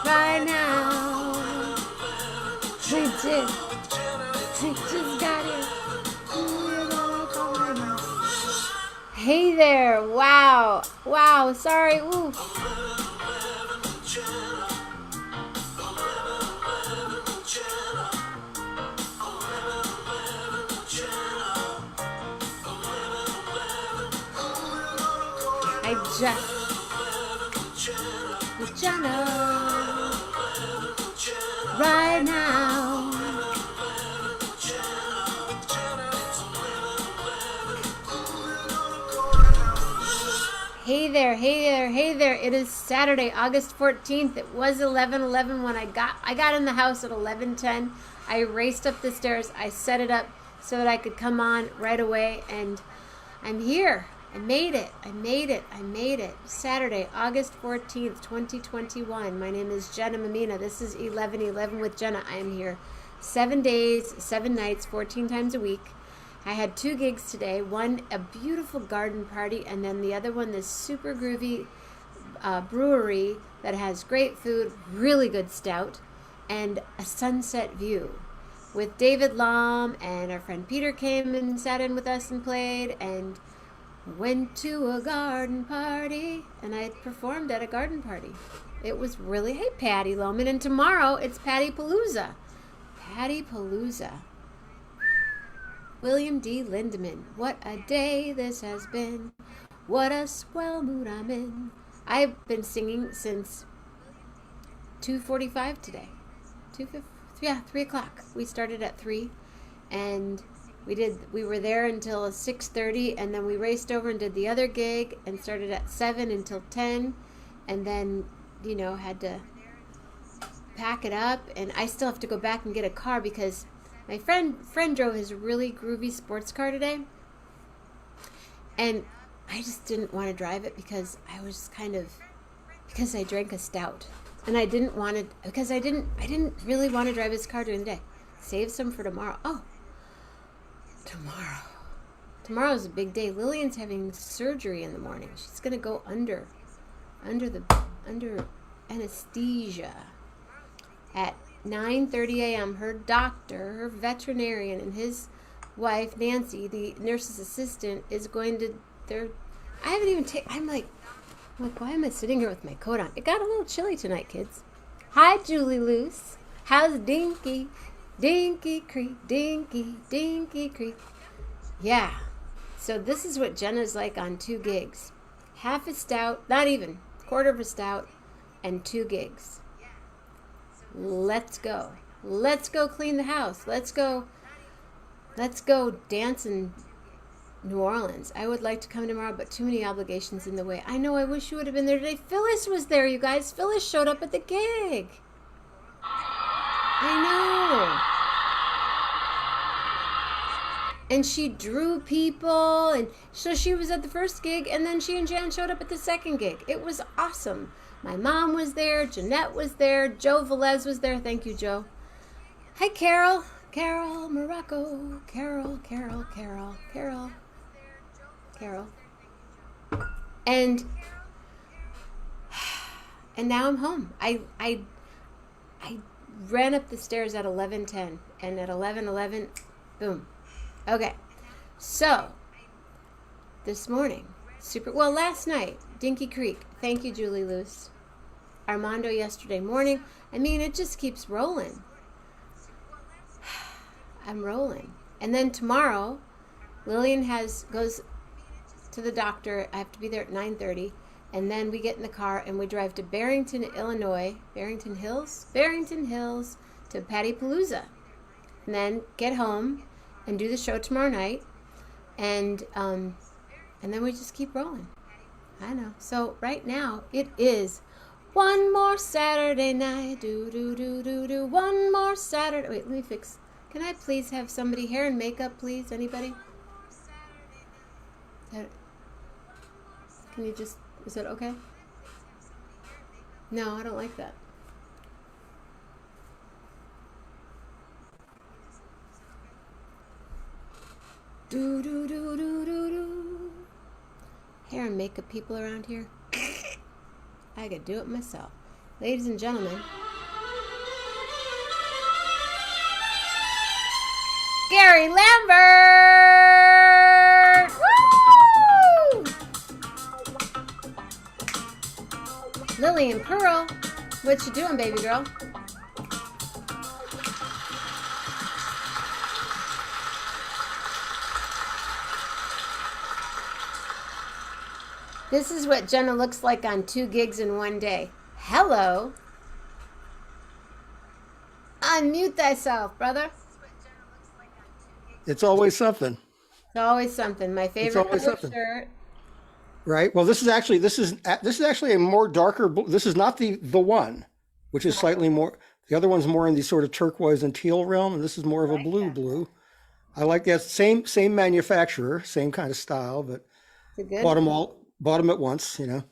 right now. I just got it. Hey there. Wow. Wow. Sorry. Ooh. I just with Jenna right now. Hey there, hey there, hey there. It is Saturday, August 14th. It was 11:11 when I got in the house at 11:10. I raced up the stairs. I set it up so that I could come on right away, and I'm here. I made it. Saturday, August 14th, 2021. My name is Jenna Mammina. This is 11:11 with Jenna. I am here 7 days, 7 nights, 14 times a week. I had 2 gigs today. One, a beautiful garden party, and then the other one, this super groovy brewery that has great food, really good stout, and a sunset view. With David Lam, and our friend Peter came and sat in with us and played, and went to a garden party, and I performed at a garden party. It was really, hey Patty Loman, and tomorrow it's Patty Palooza. William D. Lindemann. What a day this has been. What a swell mood I'm in. I've been singing since 2:45 today. 3 o'clock. We started at 3, and we were there until 6:30, and then we raced over and did the other gig and started at 7 until 10, and then, had to pack it up, and I still have to go back and get a car because my friend drove his really groovy sports car today, and I just didn't want to drive it because because I drank a stout, and I didn't really want to drive his car during the day. Save some for tomorrow. Oh, tomorrow's a big day. Lillian's having surgery in the morning. She's gonna go under anesthesia at 9:30 a.m. Her doctor, her veterinarian, and his wife Nancy, the nurse's assistant, is going to. I haven't even taken. I'm like, why am I sitting here with my coat on? It got a little chilly tonight, kids. Hi, Julie Luce. How's Dinky? Dinky Creek, Dinky Creek. Yeah. So this is what Jenna's like on 2 gigs. Half a stout, not even, quarter of a stout, and 2 gigs. Let's go. Let's go clean the house. Let's go dance in New Orleans. I would like to come tomorrow, but too many obligations in the way. I know, I wish you would have been there today. Phyllis was there, you guys. Phyllis showed up at the gig. I know. And she drew people, and so she was at the first gig, and then she and Jan showed up at the second gig. It was awesome. My mom was there, Jeanette was there, Joe Velez was there. Thank you, Joe. Hi, Carol. Carol, Morocco. Carol. And now I'm home. I ran up the stairs at 11:10, and at 11:11, boom. Okay, so this morning, last night, Dinky Creek. Thank you, Julie Luce. Armando yesterday morning. I mean, it just keeps rolling. I'm rolling. And then tomorrow, Lillian goes to the doctor. I have to be there at 9:30. And then we get in the car and we drive to Barrington, Illinois. Barrington Hills to Patty Palooza. And then get home and do the show tomorrow night. And then we just keep rolling. I know. So right now it is one more Saturday night. Do. One more Saturday. Wait, let me fix. Can I please have somebody hair and makeup, please? Anybody? Can you just? Is that okay? No, I don't like that. Do. Hair and makeup people around here. I could do it myself. Ladies and gentlemen, Gary Lambert! Woo! Lily and Pearl, what you doing, baby girl? This is what Jenna looks like on 2 gigs in one day. Hello. Unmute thyself, brother. It's always something. It's always something. My It's favorite always color something, shirt. right? Well, this is actually a more darker. This is not the one, which is slightly more. The other one's more in the sort of turquoise and teal realm, and this is more I of a like blue that. blue. I like that same manufacturer, same kind of style, but It's a good one. bought them at once, you know.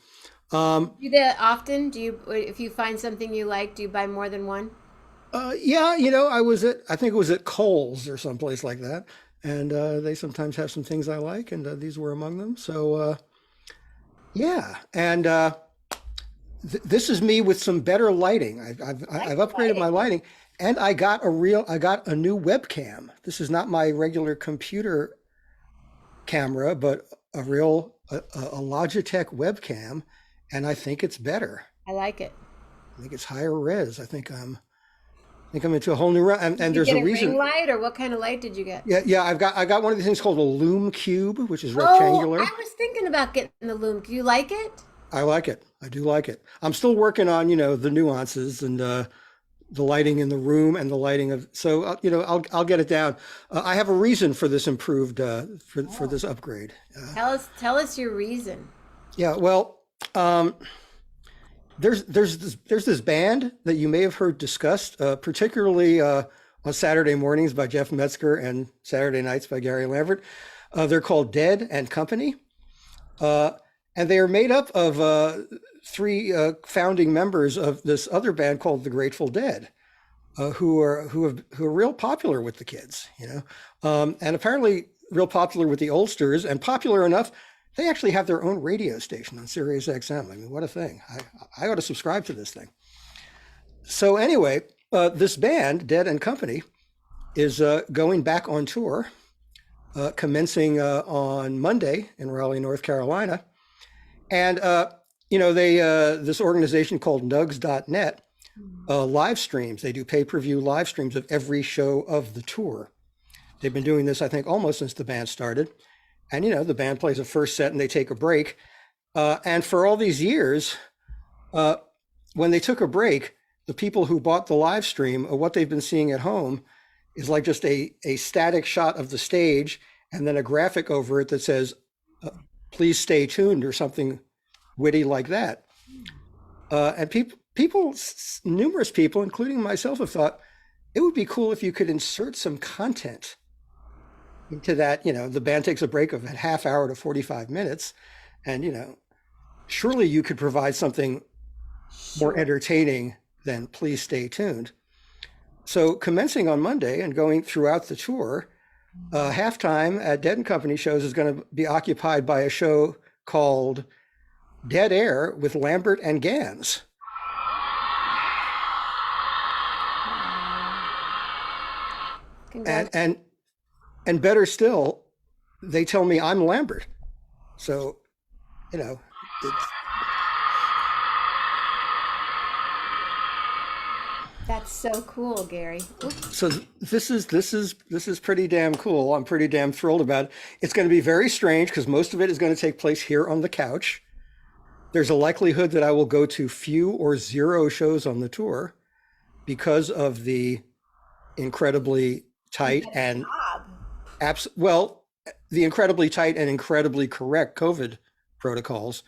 Do that often? Do you, if you find something you like, do you buy more than one? Yeah, I think it was at Kohl's or someplace like that, and they sometimes have some things I like, and these were among them. So yeah, and this is me with some better lighting. I like I've the upgraded my lighting. lighting, and I got a new webcam. This is not my regular computer camera, but a Logitech webcam, and I think it's better. I like it. I think it's higher res. I think I'm into a whole new realm, Did and you there's get a a ring reason. light or what kind of light did you get? Yeah, I got one of these things called a Loom Cube, which is Oh, rectangular. I was thinking about getting the loom. Do you like it? I like it. I do like it. I'm still working on, the nuances and the lighting in the room and the lighting of. So, I'll get it down. I have a reason for this improved for Oh. this upgrade. Tell us your reason. Yeah, well, um, there's this band that you may have heard discussed, particularly on Saturday mornings by Jeff Metzger and Saturday nights by Gary Lambert. They're called Dead and Company. Uh, and they are made up of three founding members of this other band called the Grateful Dead, who are real popular with the kids, and apparently real popular with the oldsters, and popular enough they actually have their own radio station on Sirius XM. I mean, what a thing! I ought to subscribe to this thing. So anyway, this band, Dead and Company, is going back on tour, commencing on Monday in Raleigh, North Carolina. And they this organization called Nugs.net live streams. They do pay-per-view live streams of every show of the tour. They've been doing this, I think, almost since the band started. And the band plays a first set and they take a break. And for all these years, uh, when they took a break, the people who bought the live stream, what they've been seeing at home, is like just a static shot of the stage and then a graphic over it that says, uh, "Please stay tuned" or something witty like that. And numerous people, including myself, have thought it would be cool if you could insert some content into that. The band takes a break of a half hour to 45 minutes, and surely you could provide something more Sure. entertaining than "Please stay tuned." So, commencing on Monday and going throughout the tour, halftime at Dead and Company shows is going to be occupied by a show called Dead Air with Lambert and Gans. Wow. And Congratulations. and and better still, they tell me I'm Lambert. So, you know, it's That's so cool, Gary. Oops. so this is pretty damn cool. I'm pretty damn thrilled about it. It's going to be very strange because most of it is going to take place here on the couch. There's a likelihood that I will go to few or zero shows on the tour because of the incredibly You tight got a and job. the incredibly tight and incredibly correct COVID protocols.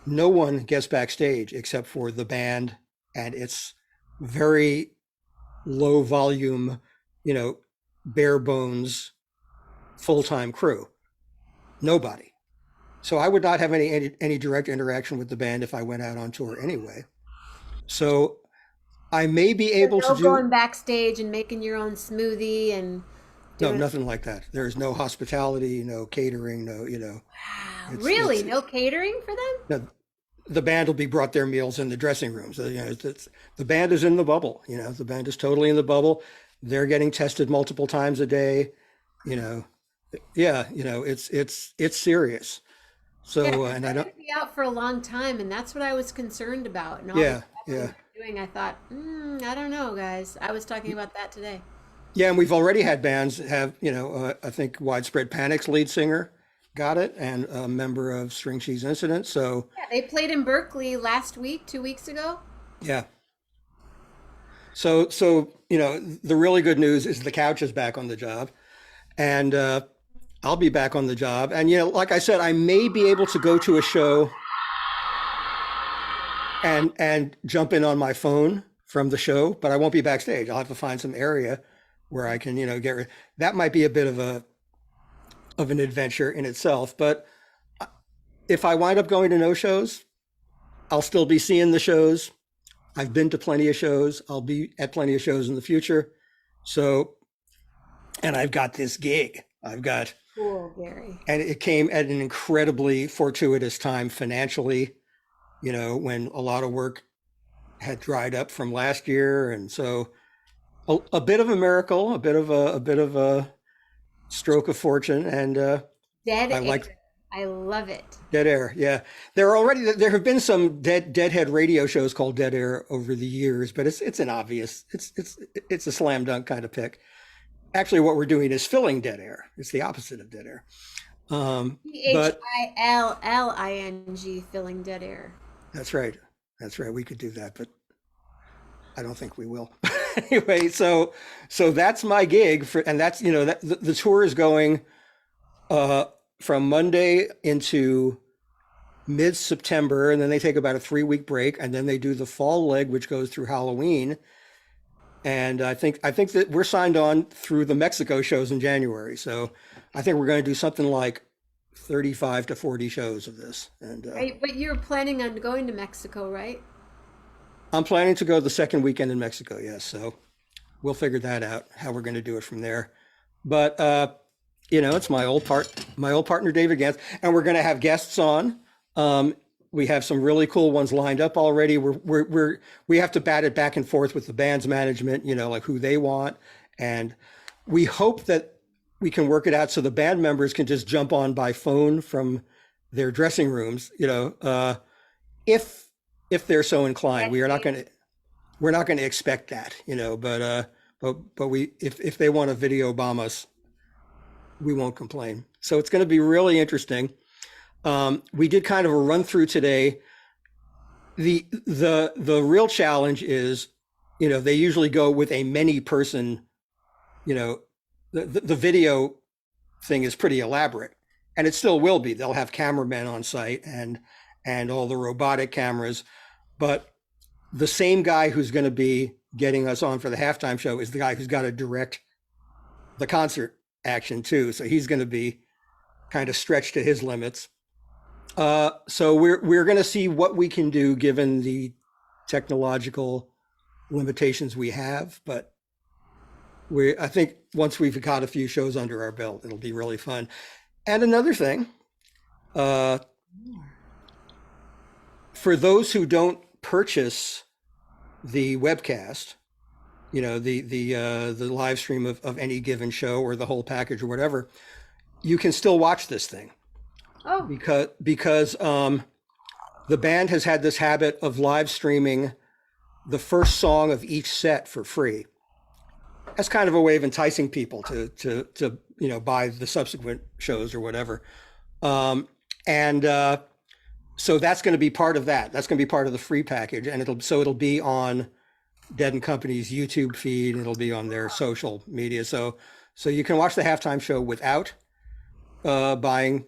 No one gets backstage except for the band and its very low volume, you know, bare bones full time crew. Nobody. So I would not have any direct interaction with the band if I went out on tour anyway. So I may be There's able to no do going backstage and making your own smoothie and no, doing. nothing like that. There is no hospitality, no catering, no, Wow. it's Really? No catering for them? no, the band will be brought their meals in the dressing rooms. So, the band is in the bubble. The band is totally in the bubble. They're getting tested multiple times a day. You know, yeah, it's serious. Yeah, So, 'cause and I they're don't, going to be out for a long time, and that's what I was concerned about. And all the yeah, traveling yeah, they're doing, I thought, I don't know, guys. I was talking about that today. yeah. And we've already had bands that have, I think Widespread Panic's lead singer got it, and a member of String Cheese Incident. So, Yeah, they played in Berkeley last week, 2 weeks ago. yeah. So, the really good news is the couch is back on the job, and I'll be back on the job. And like I said, I may be able to go to a show and jump in on my phone from the show, but I won't be backstage. I'll have to find some area where I can, get rid. That might be a bit of an adventure in itself. But if I wind up going to no shows, I'll still be seeing the shows. I've been to plenty of shows. I'll be at plenty of shows in the future. So, and I've got this gig. Cool, Gary. And it came at an incredibly fortuitous time financially, when a lot of work had dried up from last year. And so a bit of a miracle, a bit of a stroke of fortune. And Dead I air. like I love it. Dead Air. Yeah. There have been some Deadhead radio shows called Dead Air over the years, but it's an obvious, it's a slam dunk kind of pick. Actually, what we're doing is filling dead air. It's the opposite of dead air. But Philling, filling dead air. that's right. That's right. We could do that, but I don't think we will. Anyway, so that's my gig and that's, that the tour is going from Monday into mid-September, and then they take about a 3-week break, and then they do the fall leg, which goes through Halloween. And I think that we're signed on through the Mexico shows in January. So I think we're going to do something like 35 to 40 shows of this. And Right, but you're planning on going to Mexico, right? I'm planning to go the second weekend in Mexico. Yes. So we'll figure that out, how we're going to do it from there. But, it's my old partner, David Gantz, and we're going to have guests on. We have some really cool ones lined up already. We have to bat it back and forth with the band's management, like who they want. And we hope that we can work it out so the band members can just jump on by phone from their dressing rooms, if they're so inclined. We're not going to expect that, but if they want to video bomb us, we won't complain. So it's going to be really interesting. We did kind of a run through today. The real challenge is, they usually go with a many person, the video thing is pretty elaborate, and it still will be. They'll have cameramen on site and all the robotic cameras, but the same guy who's going to be getting us on for the halftime show is the guy who's got to direct the concert action too. So he's going to be kind of stretched to his limits. So we're going to see what we can do given the technological limitations we have, but I think once we've got a few shows under our belt, it'll be really fun. And another thing, for those who don't purchase the webcast, the live stream of any given show or the whole package or whatever, you can still watch this thing. Oh, Because the band has had this habit of live streaming the first song of each set for free. That's kind of a way of enticing people to buy the subsequent shows or whatever. So that's going to be part of that. That's going to be part of the free package, and it'll be on Dead and Company's YouTube feed, and it'll be on their social media. So you can watch the halftime show without buying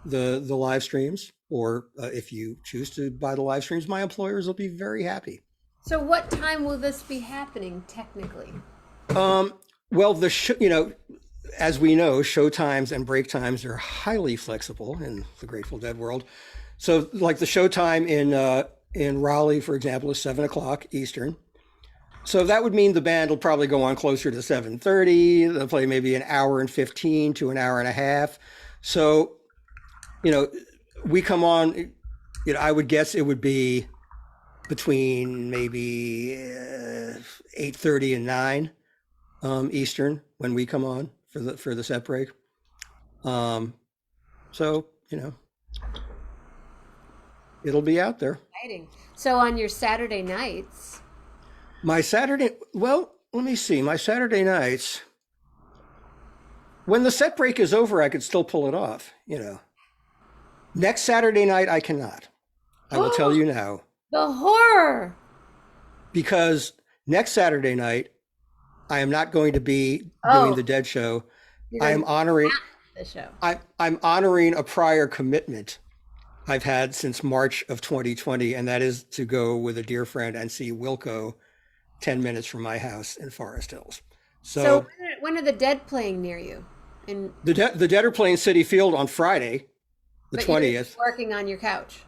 the live streams, or if you choose to buy the live streams, my employers will be very happy. so what time will this be happening technically? Well, as we know, show times and break times are highly flexible in the Grateful Dead world. So, like the show time in Raleigh, for example, is 7:00 Eastern. So that would mean the band will probably go on closer to 7:30. They'll play maybe an hour and 15 to an hour and a half. So, we come on, I would guess it would be between maybe 8:30 and 9 Eastern when we come on for the set break. Um, so it'll be out there. Exciting. So on your Saturday nights, My Saturday, well, let me see. My Saturday nights, when the set break is over, I could still pull it off. Next Saturday night, I cannot. I will tell you now, the horror. because next Saturday night, I am not going to be doing Oh, the Dead Show. you're I going am to honoring. the show. I'm honoring a prior commitment I've had since March of 2020, and that is to go with a dear friend and see Wilco 10 minutes from my house in Forest Hills. So So when are the Dead playing near you? And the Dead are playing City Field on Friday, the but you're 20th. working on your couch.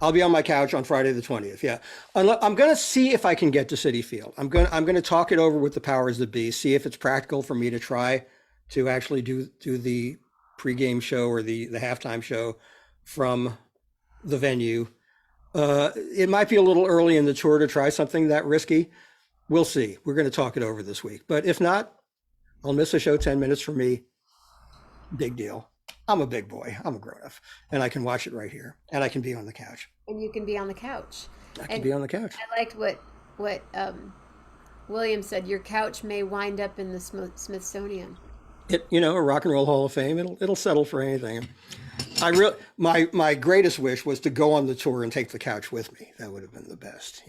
I'll be on my couch on Friday the 20th. Yeah. I'm going to see if I can get to City Field. I'm going to talk it over with the powers that be, see if it's practical for me to try to actually do the pregame show or the halftime show from the venue. It might be a little early in the tour to try something that risky. We'll see. We're going to talk it over this week. But if not, I'll miss a show 10 minutes for me. Big deal. I'm a big boy. I'm a grown up, and I can watch it right here, and I can be on the couch. And you can be on the couch. I can And be on the couch. I liked what William said. Your couch may wind up in the Smithsonian. A Rock and Roll Hall of Fame. It'll settle for anything. My greatest wish was to go on the tour and take the couch with me. That would have been the best.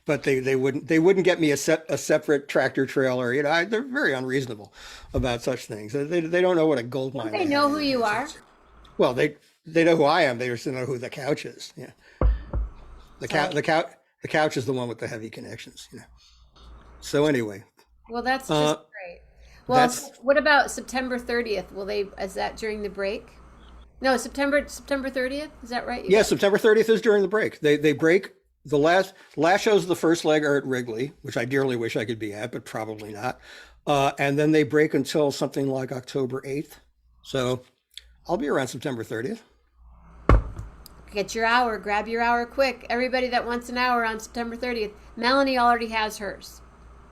But they wouldn't get me a separate tractor trailer. They're very unreasonable about such things. They don't know what a gold mine. They know who you are. Well, they know who I am. They just don't know who the couch is. Yeah, the couch is the one with the heavy connections. So anyway, Well, that's just great. Well, that's what about September 30th? Is that during the break? No, September 30th. Is that right? yeah. September 30th is during the break. They break. The last shows of the first leg are at Wrigley, which I dearly wish I could be at, but probably not. And then they break until something like October 8th. So I'll be around September 30th. Get your hour. Grab your hour quick. Everybody that wants an hour on September 30th. Melanie already has hers.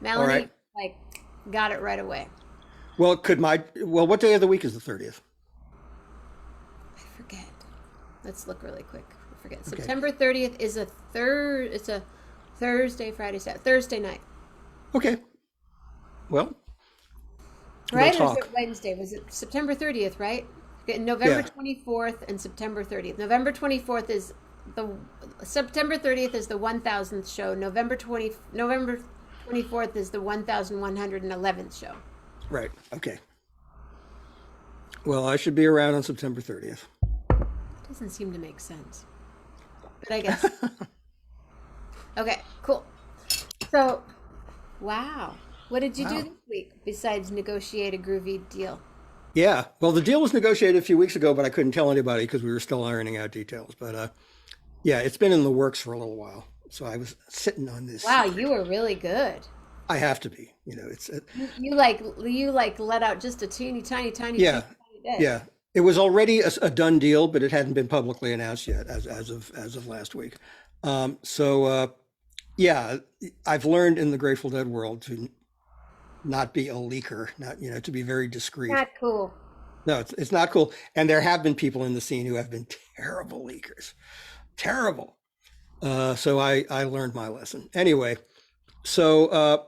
Melanie, right. got it right away. Well, what day of the week is the 30th? I forget. Let's look really quick. I forget. Okay. September 30th is it's a Thursday, Friday, Saturday, Thursday night. Okay. Well, Right? we'll Or is talk. it Wednesday? Was it September 30th, right? November Yeah. 24th and September 30th. November 24th is September 30th is the 1000th show. November 24th is the 1111th show. Right. Okay. Well, I should be around on September 30th. Doesn't seem to make sense. But I guess. Okay, cool. So, wow. What did you do Wow. this week besides negotiate a groovy deal? Yeah. Well, the deal was negotiated a few weeks ago, but I couldn't tell anybody because we were still ironing out details. But yeah, it's been in the works for a little while. So I was sitting on this. Wow, you were really good. I have to be. It's You let out just a teeny tiny yeah, bit. yeah. It was already a done deal, but it hadn't been publicly announced yet as of last week. Yeah, I've learned in the Grateful Dead world to not be a leaker, not to be very discreet. Not cool. No, it's not cool. And there have been people in the scene who have been terrible leakers, terrible. So I learned my lesson. Anyway, so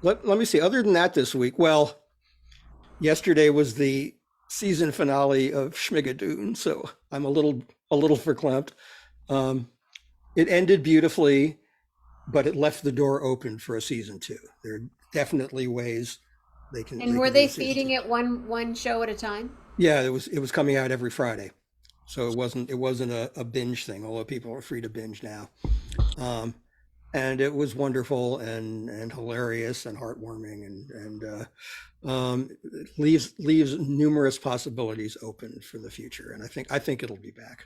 let me see. Other than that, this week, well, yesterday was the season finale of Schmigadoon, so I'm a little verklempt. It ended beautifully, but it left the door open for a season 2. There are definitely ways they can. And were they feeding it one show at a time? Yeah, it was coming out every Friday, so it wasn't a binge thing. Although people are free to binge now, and it was wonderful and hilarious and heartwarming and it leaves numerous possibilities open for the future. And I think it'll be back.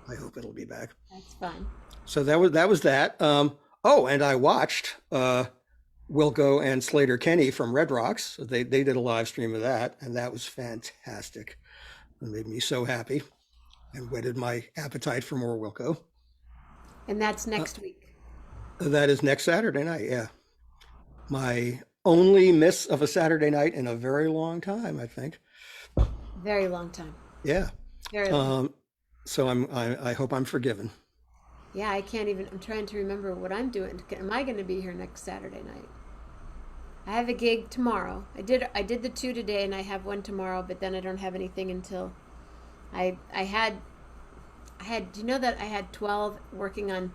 I hope it'll be back. That's fun. So that was that. And I watched Wilco and Slater Kenny from Red Rocks. They did a live stream of that, and that was fantastic. It made me so happy. and whetted my appetite for more Wilco. And that's Uh, next week. that is next Saturday night. Yeah, my only miss of a Saturday night in a very long time, I think. Very long time. Yeah. Very long. Um, so I hope I'm forgiven. Yeah, I can't even. I'm trying to remember what I'm doing. Am I going to be here next Saturday night? I have a gig tomorrow. I did the two today, and I have one tomorrow. But then I don't have anything until I had. Do you know that I had 12 working on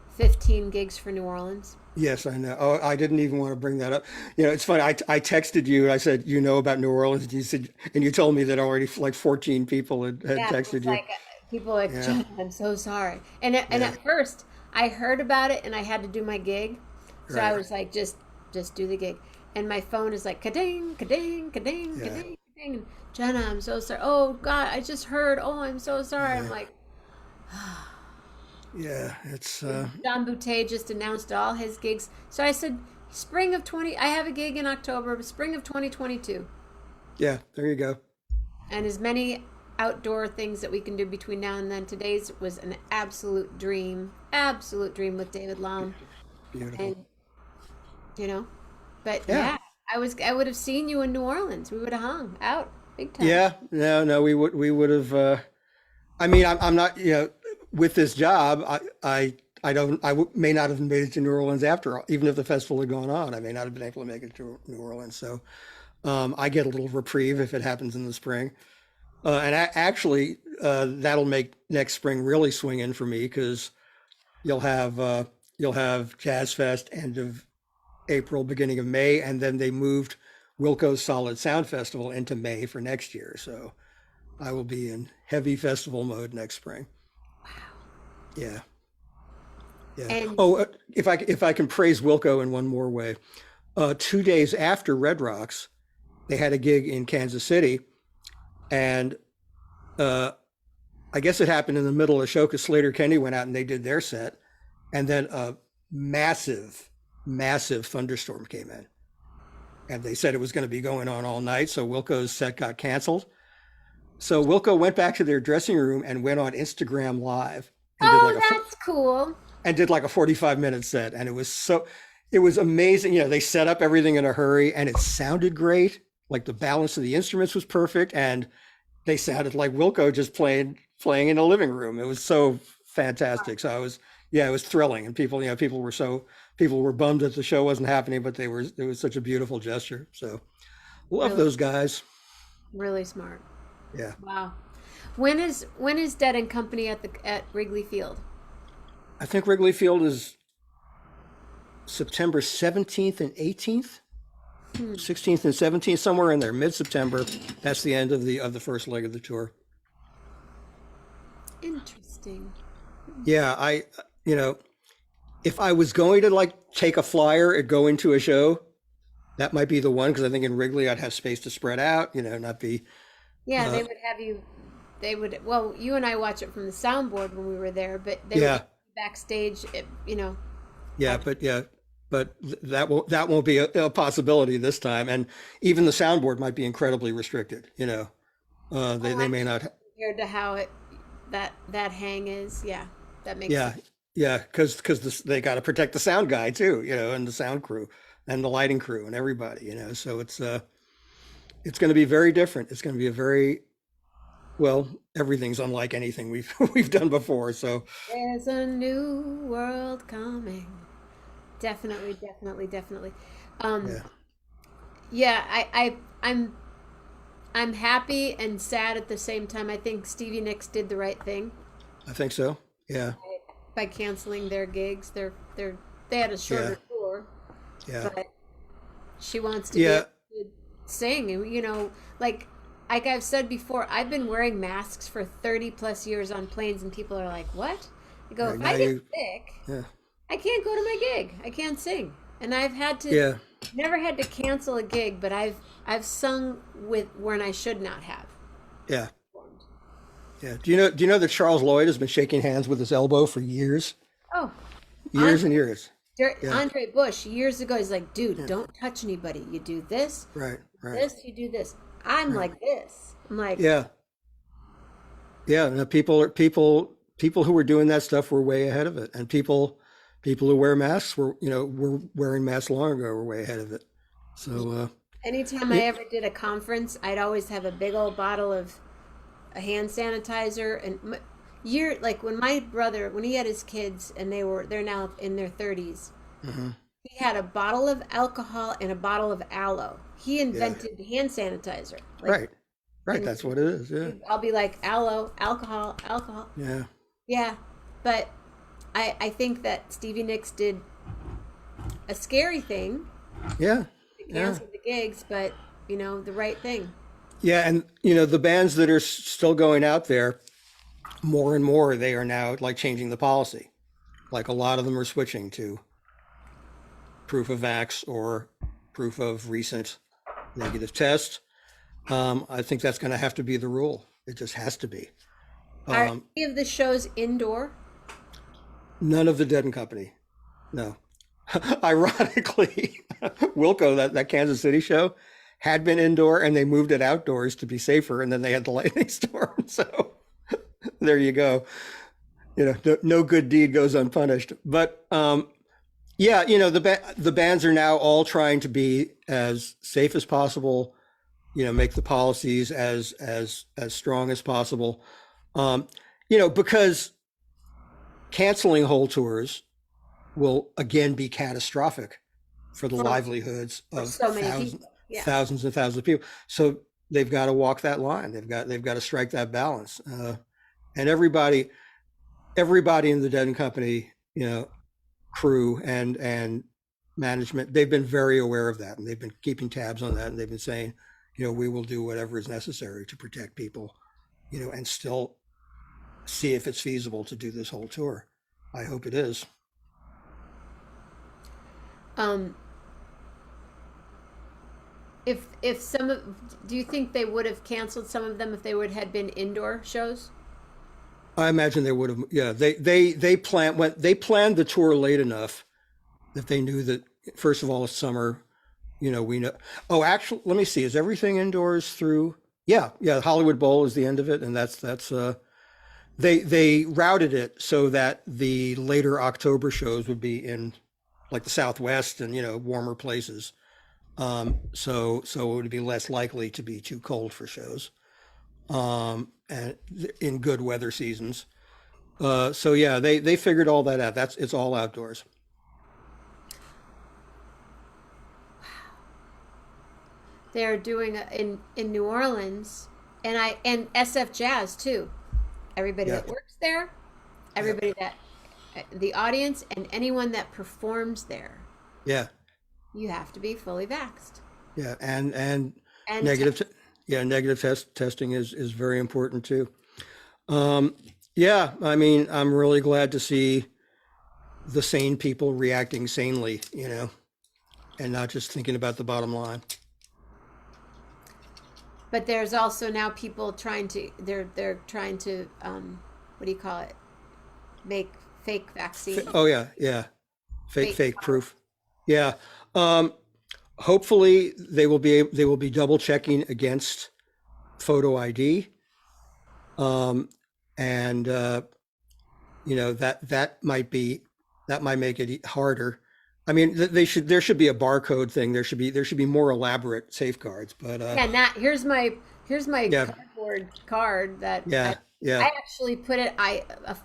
15 gigs for New Orleans? Yes, I know. Oh, I didn't even want to bring that up. It's funny. I texted you and I said, about New Orleans. And you said, and you told me that already like 14 people had Yeah, texted it's you. like people are like, Yeah, "Jen, I'm so sorry." And yeah, at first, I heard about it, and I had to do my gig, so I right. was like, just do the gig. And my phone is like, ka-ding, ka-ding, ka-ding, Yeah, ka-ding, ka-ding. And, Jenna, I'm so sorry. Oh God, I just heard. Oh, I'm so sorry. I'm yeah, like, yeah. It's John Boutte just announced all his gigs, so I said, spring of 20. I have a gig in October, spring of 2022. yeah. There you go. And as many outdoor things that we can do between now and then. Today's was an absolute dream with David Long, Beautiful. and you know, but Yeah, yeah, I would have seen you in New Orleans. We would have hung out big time. yeah. No, no. We would have. I mean, I'm not. With this job, I don't. May not have made it to New Orleans after all. Even if the festival had gone on, I may not have been able to make it to New Orleans. So I get a little reprieve if it happens in the spring. And actually, that'll make next spring really swing in for me because you'll have uh, you'll have Jazz Fest end of April, beginning of May, and then they moved Wilco's Solid Sound Festival into May for next year. So I will be in heavy festival mode next spring. Yeah, yeah. And Oh, if I can praise Wilco in one more way, 2 days after Red Rocks, they had a gig in Kansas City, and uh, I guess it happened in the middle of the show because Slater Kenny went out and they did their set, and then a massive, massive thunderstorm came in, and they said it was going to be going on all night. So Wilco's set got canceled. So Wilco went back to their dressing room and went on Instagram Live and did like oh, a that's cool. 45-minute set, and it was amazing. They set up everything in a hurry, and it sounded great. Like the balance of the instruments was perfect, and they sounded like Wilco just playing in a living room. It was so fantastic. So it was thrilling, and people were bummed that the show wasn't happening, but it was such a beautiful gesture. So love Really, those guys. really smart. Yeah, Wow. When is Dead and Company at Wrigley Field? I think Wrigley Field is September 17th and 18th. Hmm. 16th and 17th, somewhere in there, mid-September. That's the end of the first leg of the tour. Interesting. Yeah, you know, if I was going to like take a flyer and go into a show, that might be the one because I think in Wrigley I'd have space to spread out, not be. Yeah, Uh, they would have you. They would. Well, you and I watch it from the soundboard when we were there, but they would have yeah, you backstage. yeah, Watch. but that won't be a possibility this time, and even the soundboard might be incredibly restricted. Oh, They I may know. not. Compared to how that hang is, yeah, that makes Yeah, sense. yeah, because they got to protect the sound guy too, and the sound crew and the lighting crew and everybody, So it's going to be very different. It's going to be a very well. Everything's unlike anything we've we've done before. So There's a new world coming. Definitely, definitely, definitely. Um, yeah, yeah, I'm happy and sad at the same time. I think Stevie Nicks did the right thing I think so. Yeah, by canceling their gigs. They had a yeah, shorter tour, yeah, but she wants to be able yeah, to sing. And, like I've said before, I've been wearing masks for 30 plus years on planes, and people are like, "What?" I go, right "If now I get you, sick, yeah, I can't go to my gig. I can't sing." And I've had to yeah, never had to cancel a gig, but I've sung with when I should not have yeah, performed. yeah. Do you know that Charles Lloyd has been shaking hands with his elbow for years, Oh, years and years? Yeah, Andre Bush years ago, he's like, "Dude, yeah, don't touch anybody. You do this, right, right, this, you do this." I'm right. like this. I'm like, Yeah, Yeah, no, people who were doing that stuff were way ahead of it, and people who wear masks were wearing masks long ago were way ahead of it. So Anytime I yeah, ever did a conference, I'd always have a big old bottle of a hand sanitizer. And year like when my brother, when he had his kids and they're now in their 30s, hmm he had a bottle of alcohol and a bottle of aloe. He yeah, invented hand sanitizer. Like, right, right. and That's what it is. Yeah, I'll be like aloe, alcohol, alcohol. yeah, Yeah, but I think that Stevie Nicks did a scary thing yeah, to yeah, cancel the gigs, but the right thing. yeah. And the bands that are still going out there, more and more, they are now like changing the policy. Like a lot of them are switching to proof of vax or proof of recent negative test. I think that's going to have to be the rule. It just has to be. Are Um, any of the shows indoor? None of the Dead and Company. No. Ironically, Wilco, that Kansas City show, had been indoor and they moved it outdoors to be safer, and then they had the lightning storm. So there you go. No good deed goes unpunished. But yeah, the bands are now all trying to be as safe as possible. Make the policies as strong as possible. Um, because canceling whole tours will again be catastrophic for the For, livelihoods for of so many people. Yeah. thousands and thousands of people. So they've got to walk that line. They've got to strike that balance. And everybody in the Dead and Company, crew and management, they've been very aware of that, and they've been keeping tabs on that, and they've been saying, we will do whatever is necessary to protect people, and still see if it's feasible to do this whole tour. I hope it is. Um, if some of, do you think they would have canceled some of them if they would had been indoor shows? I imagine they would have. Yeah, they planned the tour late enough that they knew that first of all, it's summer. We know. Oh, actually, let me see. Is everything indoors through? Yeah, yeah. Hollywood Bowl is the end of it, and that's they routed it so that the later October shows would be in like the Southwest and warmer places. So it would be less likely to be too cold for shows. And in good weather seasons. So yeah, they figured all that out. It's all outdoors. They're doing in New Orleans, and SF Jazz too. Everybody Yeah, that works there, yeah, everybody that the audience, and anyone that performs there, yeah, you have to be fully vaxxed yeah. And and negative, yeah, negative testing is very important too. Um, yeah, I mean, I'm really glad to see the sane people reacting sanely, and not just thinking about the bottom line. but there's also now people trying to they're trying to what do you call it? Make fake vaccine, Oh yeah, yeah. fake Fake proof. Yeah. Um, Hopefully they will be double checking against photo ID. Um, and that might make it harder. I mean, there should be a barcode thing. There should be more elaborate safeguards. But Yeah, not here's my yeah, cardboard card that I yeah, I yeah, actually put it.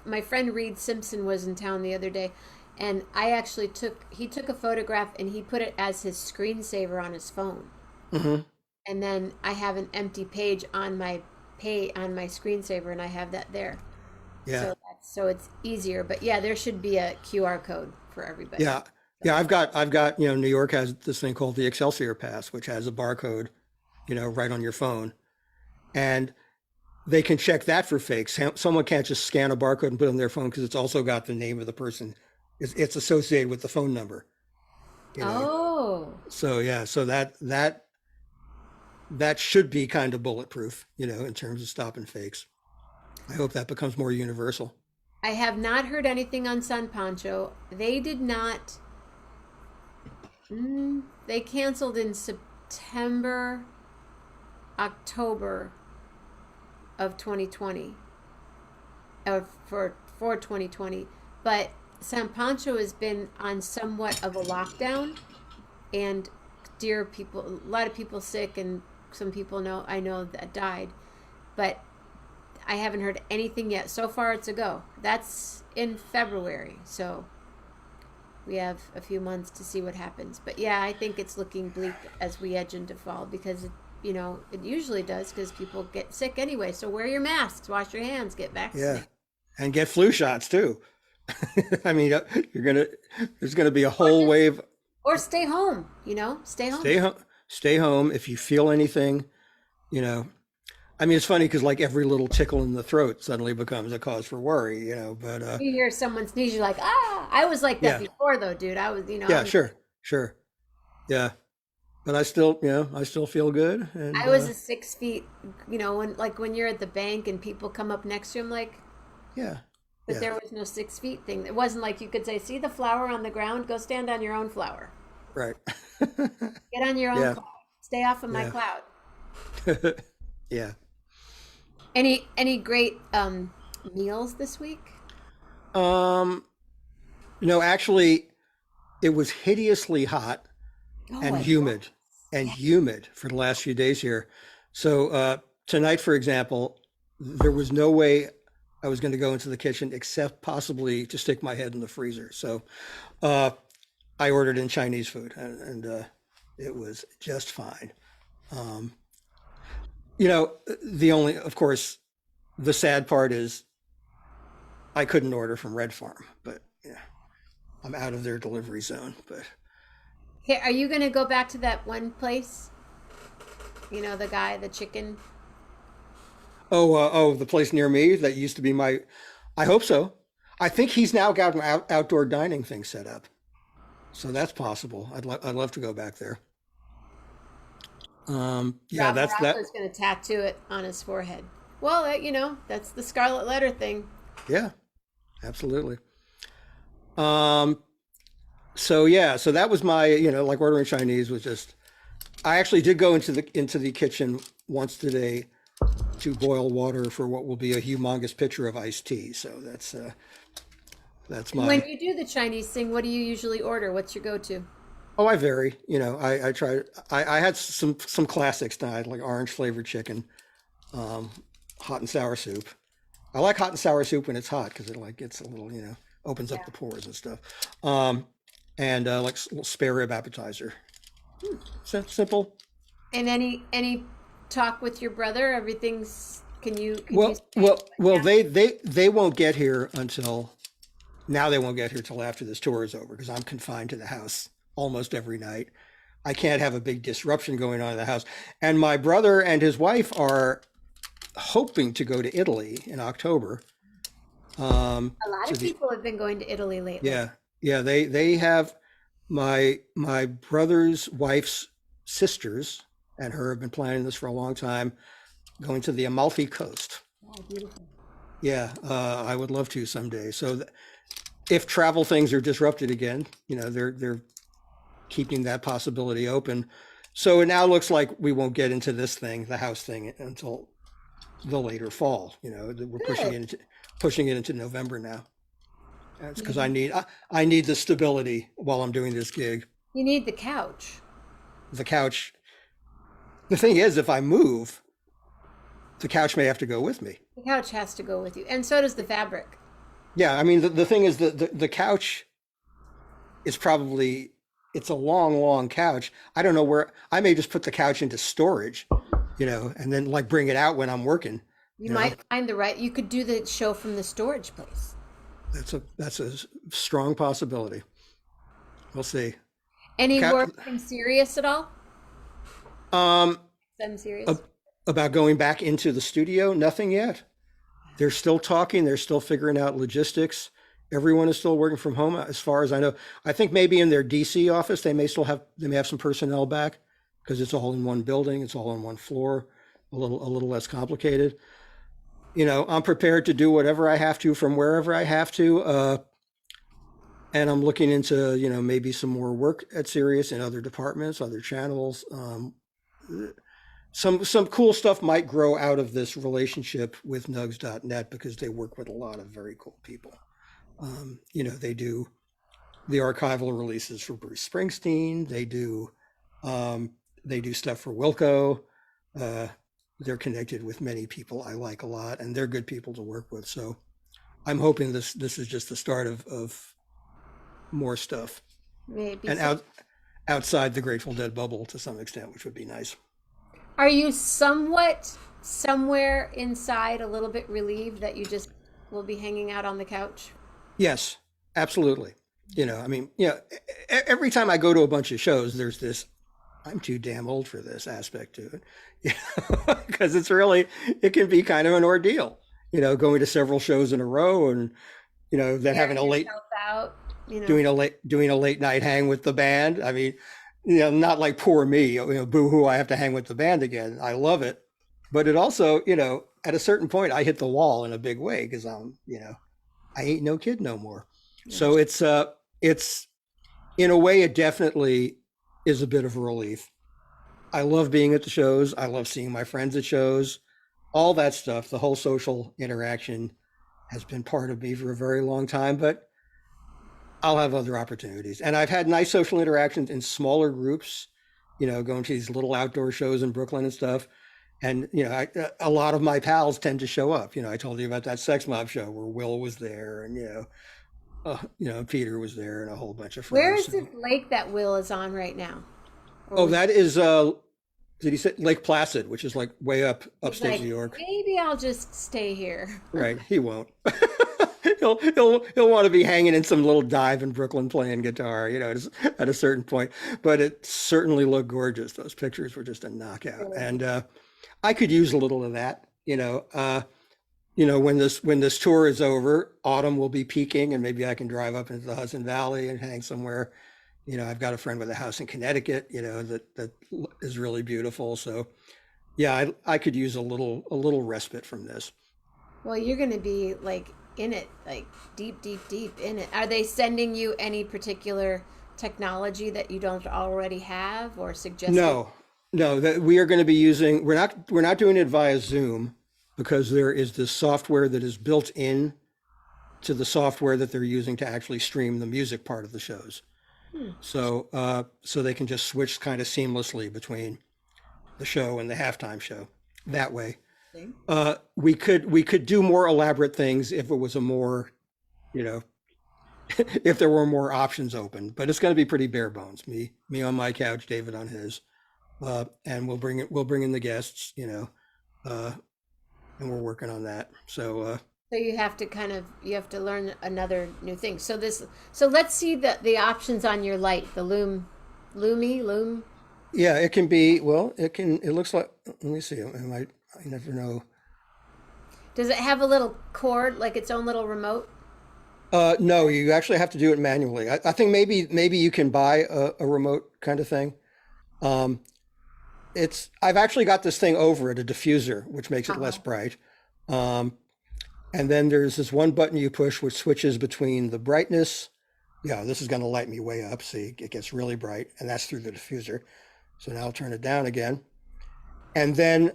My friend Reed Simpson was in town the other day, and I actually took a photograph and he put it as his screensaver on his phone, hmm and then I have an empty page on my screensaver, and I have that there, yeah, so it's easier. But yeah, there should be a QR code for everybody. yeah, yeah. I've got New York has this thing called the Excelsior Pass, which has a barcode, right on your phone, and they can check that for fakes. Someone can't just scan a barcode and put it on their phone because it's also got the name of the person. It's associated with the phone number, you know. Oh, So yeah, so that should be kind of bulletproof, in terms of stopping fakes. I hope that becomes more universal. I have not heard anything on Sun Poncho. They did not. They canceled in September, October of 2020. for 2020. But San Pancho has been on somewhat of a lockdown, and a lot of people sick, and some people I know that died. But I haven't heard anything yet. So far, it's a go. That's in February, so we have a few months to see what happens. But yeah, I think it's looking bleak as we edge into fall because it usually does because people get sick anyway. So wear your masks, wash your hands, get Yeah. vaccinated, And get flu shots too. I mean, there's gonna be a or whole just wave. or stay home. Stay home. Stay home. Stay home. If you feel anything, you know. I mean, it's funny because like every little tickle in the throat suddenly becomes a cause for worry, But You hear someone sneeze, you're like, ah. I was like that yeah, before, though, dude. I was, yeah, sure, sure, yeah. But I still feel good, and I was a 6 feet. When you're at the bank and people come up next to you, I'm like, yeah, but yeah, there was no 6 feet thing. It wasn't like you could say, see the flower on the ground, go stand on your own flower. right, Get on your own yeah, cloud. Stay off of my yeah, cloud. yeah. Any great meals this week? Um, actually, it was hideously hot Oh, and I humid yeah. for the last few days here. So tonight, for example, there was no way I was going to go into the kitchen except possibly to stick my head in the freezer. So uh, I ordered in Chinese food, and it was just fine. Um, the only, of course, the sad part is I couldn't order from Red Farm, but I'm out of their delivery zone. But Here, are you gonna go back to that one place? The guy, the chicken. the place near me that used to be my, I hope so. I think he's now got an outdoor dining thing set up, so that's possible. I'd love to go back there. Yeah, Rob that's that. Morocco's gonna tattoo it on his forehead. Well, that's the scarlet letter thing. Yeah, absolutely. Um, so yeah, so that was my, like ordering Chinese was just. I actually did go into the kitchen once today to boil water for what will be a humongous pitcher of iced tea. So that's And when my. you do the Chinese thing, what do you usually order? What's your go-to? Oh, I vary. I tried. I had some classics tonight, like orange flavored chicken, um, hot and sour soup. I like hot and sour soup when it's hot because it like gets a little, opens up Yeah. the pores and stuff. Um, and like little spare rib appetizer. Hmm. Simple. And any talk with your brother? Everything's can you stay Well, down? they won't get here until now. They won't get here till after this tour is over because I'm confined to the house almost every night. I can't have a big disruption going on in the house. And my brother and his wife are hoping to go to Italy in October. A lot To of the people have been going to Italy lately. Yeah, yeah. They have my brother's wife's sisters and her have been planning this for a long time, going to the Amalfi Coast. Oh, beautiful. Yeah, I would love to someday. So if travel things are disrupted again, they're keeping that possibility open. So it now looks like we won't get into the house thing, until the later fall. We're Good. pushing it into November now. That's because Yeah. I need the stability while I'm doing this gig. You need the couch. The couch. The thing is, if I move, the couch may have to go with me. The couch has to go with you, and so does the fabric. Yeah, I mean the thing is the couch is probably it's a long couch. I don't know where I may just put the couch into storage, and then like bring it out when I'm working. You You know, might find the right. You could do the show from the storage place. that's a strong possibility. We'll see. Any Couch, word from serious at all? um, I'm serious. about going back into the studio, nothing yet. They're still talking. They're still figuring out logistics. Everyone is still working from home, as far as I know. I think maybe in their DC office, they may have some personnel back because it's all in one building. It's all on one floor, a little less complicated. I'm prepared to do whatever I have to from wherever I have to. And I'm looking into, maybe some more work at Sirius in other departments, other channels. some cool stuff might grow out of this relationship with Nugs.net because they work with a lot of very cool people. They do the archival releases for Bruce Springsteen. Um, they do stuff for Wilco. Uh, they're connected with many people I like a lot, and they're good people to work with. So I'm hoping this is just the start of more stuff, Maybe and so. outside the Grateful Dead bubble to some extent, which would be nice. Are you somewhat somewhere inside a little bit relieved that you just will be hanging out on the couch? Yes, absolutely. I mean, every time I go to a bunch of shows, there's this I'm too damn old for this aspect to it, because it can be kind of an ordeal, going to several shows in a row and, then having Wearing a late, yourself out, doing a late night hang with the band. I mean, not like poor me, boo hoo, I have to hang with the band again. I love it. But it also, at a certain point, I hit the wall in a big way because I ain't no kid no more. yeah. So it's in a way, it definitely is a bit of a relief. I love being at the shows. I love seeing my friends at shows, all that stuff. The whole social interaction has been part of me for a very long time, but I'll have other opportunities. And I've had nice social interactions in smaller groups, going to these little outdoor shows in Brooklyn and stuff. And, a lot of my pals tend to show up. I told you about that Sex Mob show where Will was there and, Peter was there and a whole bunch of Where friends. is So. this lake that Will is on right now? Or Oh, was that is did he say Lake Placid, which is like way up he's upstate like, New York? maybe I'll just stay here. Right. He won't. He'll want to be hanging in some little dive in Brooklyn playing guitar, at a certain point. But it certainly looked gorgeous. Those pictures were just a knockout, and I could use a little of that. When this tour is over, autumn will be peaking, and maybe I can drive up into the Hudson Valley and hang somewhere. I've got a friend with a house in Connecticut, that is really beautiful. So yeah, I could use a little respite from this. Well, you're going to be like in it, like deep, deep, deep in it. Are they sending you any particular technology that you don't already have or suggesting? No, no, that we are going to be using, we're not doing it via Zoom because there is this software that is built in to the software that they're using to actually stream the music part of the shows. Hmm. So they can just switch kind of seamlessly between the show and the halftime show that way. We could do more elaborate things if it was a more, you know, if there were more options open, but it's going to be pretty bare bones. Me on my couch, David on his, and we'll bring in the guests, uh, and we're working on that. So So you have to you have to learn another new thing. So let's see the options on your light, the loom. yeah, it can be. Well, it looks like. Let me see. I never know. Does it have a little cord, like its own little remote? No, you actually have to do it manually. I think maybe you can buy a remote kind of thing. Um, I've actually got this thing over it, a diffuser, which makes it less Uh-huh. bright. Um, and then there's this one button you push which switches between the brightness. Yeah, this is going to light me way up. See, it gets really bright, and that's through the diffuser. So now I'll turn it down again, and then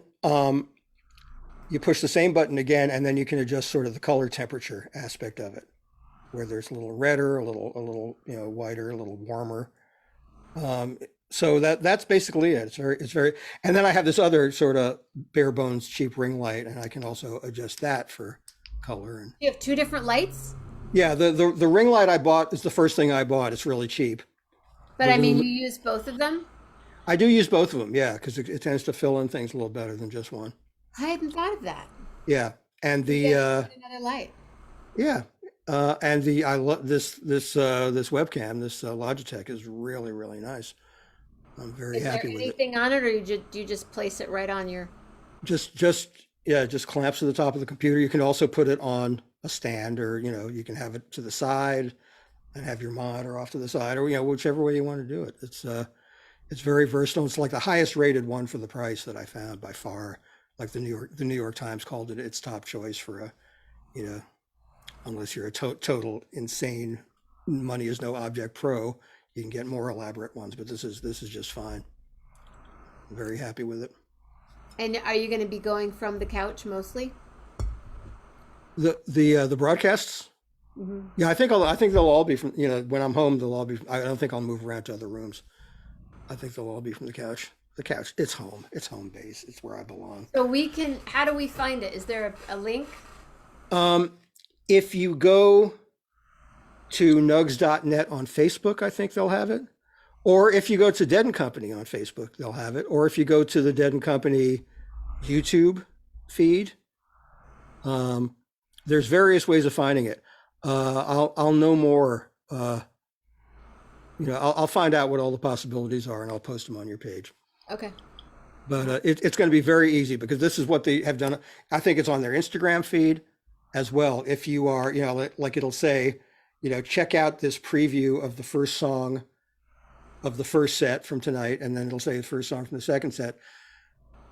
you push the same button again, and then you can adjust sort of the color temperature aspect of it, where there's a little redder, a little whiter, a little warmer. Um, so that's basically it. It's very, and then I have this other sort of bare bones cheap ring light, and I can also adjust that for color. And You have two different lights, yeah, the ring light I bought is the first thing I bought. It's really cheap. but The I mean, loom, you use both of them. I do use both of them, yeah, because it tends to fill in things a little better than just one. I hadn't thought of that. Yeah, and Maybe the I should get another light. yeah, and the I love this webcam. This Logitech is really really nice. I'm very Is there happy with it. anything on it, or do you just place it right on your? Just yeah, just clamps to the top of the computer. You can also put it on a stand, or you can have it to the side and have your monitor off to the side, or whichever way you want to do it. It's very versatile. It's like the highest rated one for the price that I found by far. Like the New York Times called it its top choice for a you know unless you're a total insane money is no object pro, you can get more elaborate ones, but this is just fine. I'm very happy with it. And are you going to be going from the couch mostly? The broadcasts. Mm-hmm. Yeah, I think they'll all be from, when I'm home they'll all be. I don't think I'll move around to other rooms. I think they'll all be from the couch. The couch. It's home. It's home base. It's where I belong. So we can, how do we find it? Is there a link? Um, if you go to nugs.net on Facebook, I think they'll have it. Or if you go to Dead and Company on Facebook, they'll have it. Or if you go to the Dead and Company YouTube feed, um, there's various ways of finding it. I'll know more. I'll find out what all the possibilities are, and I'll post them on your page. Okay. But it's going to be very easy because this is what they have done. I think it's on their Instagram feed as well. If you are, like it'll say, check out this preview of the first song of the first set from tonight, and then it'll say the first song from the second set.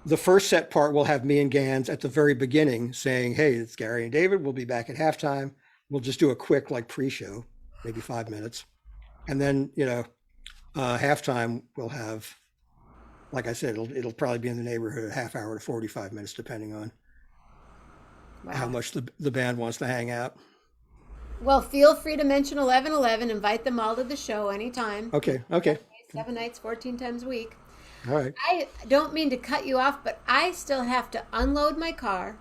The first set part will have me and Gans at the very beginning saying, "Hey, it's Gary and David. We'll be back at halftime. We'll just do a quick pre-show, maybe 5 minutes, and then halftime we'll have, like I said, it'll probably be in the neighborhood of a half hour to 45 minutes, depending on how much the band wants to hang out." Well, feel free to mention 1111. Invite them all to the show anytime. Okay. 7 nights, 14 times a week. All right. I don't mean to cut you off, but I still have to unload my car.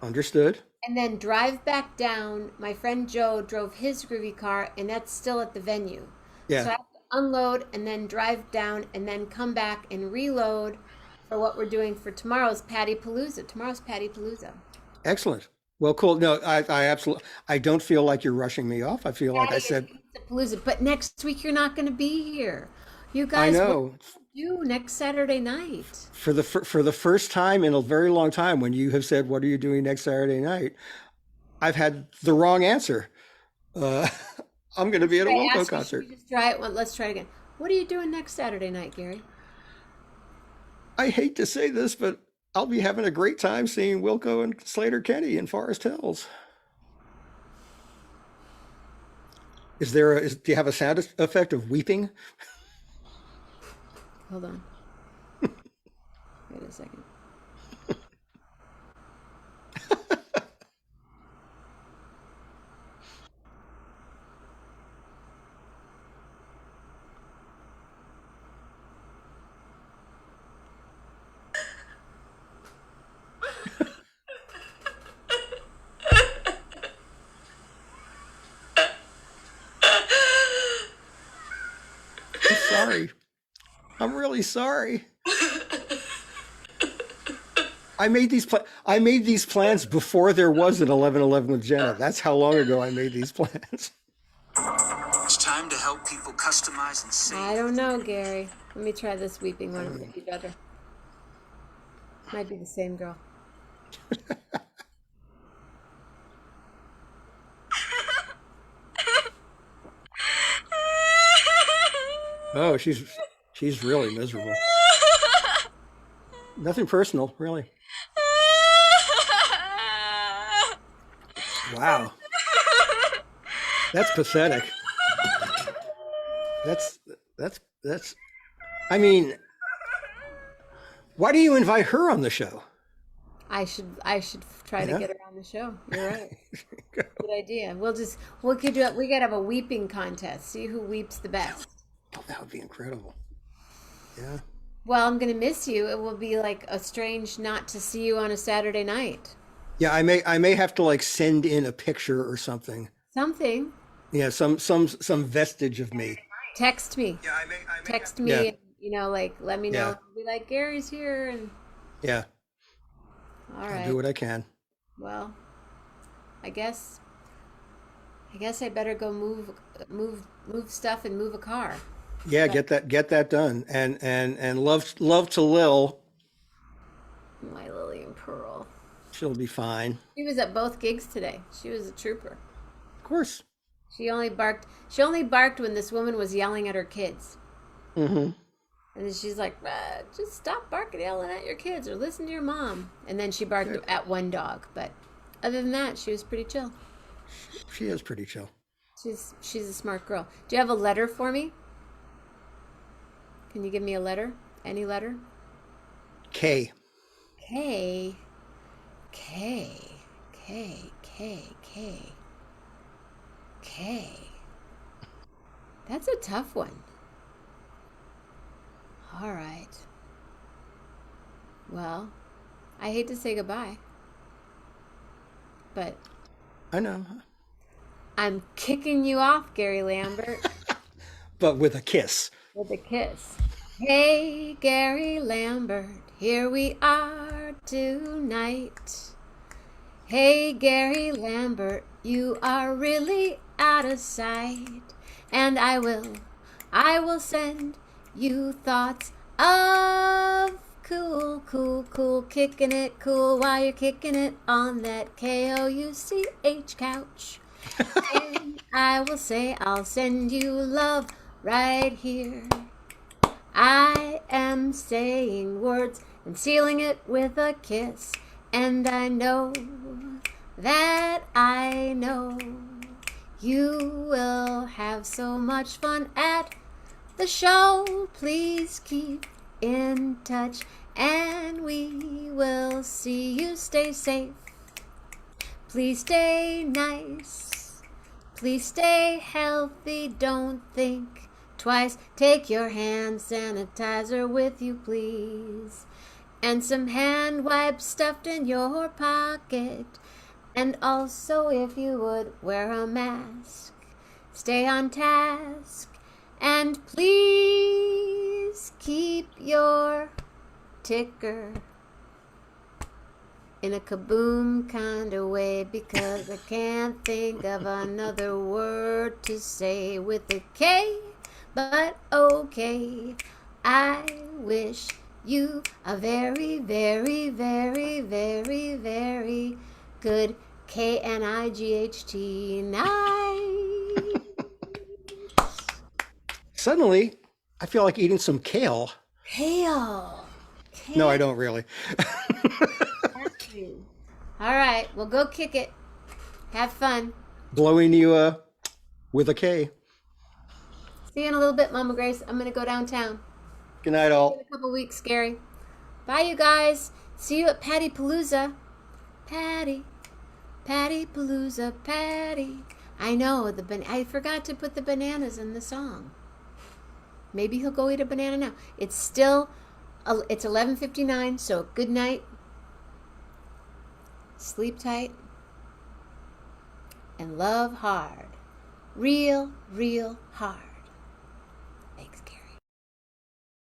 Understood. And then drive back down. My friend Joe drove his groovy car, and that's still at the venue. Yeah. So I have to unload and then drive down and then come back and reload for what we're doing for tomorrow's Patty Palooza. Tomorrow's Patty Palooza. Excellent. Well, cool. No, I absolutely, I don't feel like you're rushing me off. I feel like I said, Palooza, but next week you're not going to be here. You I guys, what know do you do next Saturday night? for the first time in a very long time, when you have said, "What are you doing next Saturday night?" I've had the wrong answer. Uh, I'm going to be at a I Wilco ask you, should concert. we just try it? Well, let's try it again. What are you doing next Saturday night, Gary? I hate to say this, but I'll be having a great time seeing Wilco and Slater Kenny in Forest Hills. Do you have a sound effect of weeping? Hold on. Wait a second. I'm sorry. I'm really sorry. I made these plans before there was an 1111 with Jenna. That's how long ago I made these plans. It's time to help people customize and I save. don't know, Gary. Let me try this weeping one. It might be better. Might be the same girl. Oh, she's really miserable. Nothing personal, really. Wow. That's pathetic. That's I mean, why do you invite her on the show? I should try to Yeah. get her on the show. You're right. Good idea. We could do it. We could have a weeping contest. See who weeps the best. Oh, that would be incredible. Yeah. Well, I'm gonna miss you. It will be like a strange not to see you on a Saturday night. Yeah, I may have to send in a picture or something. Something. Yeah, some vestige of me. Text me. Yeah, I may Text me. Yeah. And, let me know. Yeah. Be like, Gary's here, and Yeah, all I'll right. do what I can. Well, I guess I better go move stuff and move a car. Yeah, get that done. And love to Lil. My Lily and Pearl. She'll be fine. She was at both gigs today. She was a trooper. Of course. She only barked. She only barked when this woman was yelling at her kids. Mm-hmm. And then she's like, just stop barking, yelling at your kids, or listen to your mom. And then she barked at one dog. But other than that, she was pretty chill. She is pretty chill. She's a smart girl. Do you have a letter for me? Can you give me a letter? Any letter? K. K, K, K, K, K, K. That's a tough one. All right. Well, I hate to say goodbye, but I know, I'm kicking you off, Gary Lambert, but with a kiss. with a kiss. Hey, Gary Lambert, here we are tonight. Hey, Gary Lambert, you are really out of sight. And I will send you thoughts of cool, cool, cool, kicking it cool while you're kicking it on that KOUCH couch. And I will say I'll send you love right here. I am saying words and sealing it with a kiss. And I know that I know you will have so much fun at the show. Please keep in touch and we will see you. Stay safe. Please stay nice. Please stay healthy. Don't think twice. Take your hand sanitizer with you, please. And some hand wipes stuffed in your pocket. And also, if you would, wear a mask. Stay on task. And please keep your ticker in a kaboom kind of way, because I can't think of another word to say with a K. But okay, I wish you a very, very, very, very, very good KNIGHT night. Suddenly, I feel like eating some kale. Kale. No, I don't really. All right, well, go kick it. Have fun. Blowing you with a K. See you in a little bit, Mama Grace. I'm going to go downtown. Good night, In all. a couple weeks, Gary. Bye, you guys. See you at Patty Palooza. Patty Palooza, Patty. I know, I forgot to put the bananas in the song. Maybe he'll go eat a banana now. It's 11:59, so good night. Sleep tight. And love hard. Real, real hard.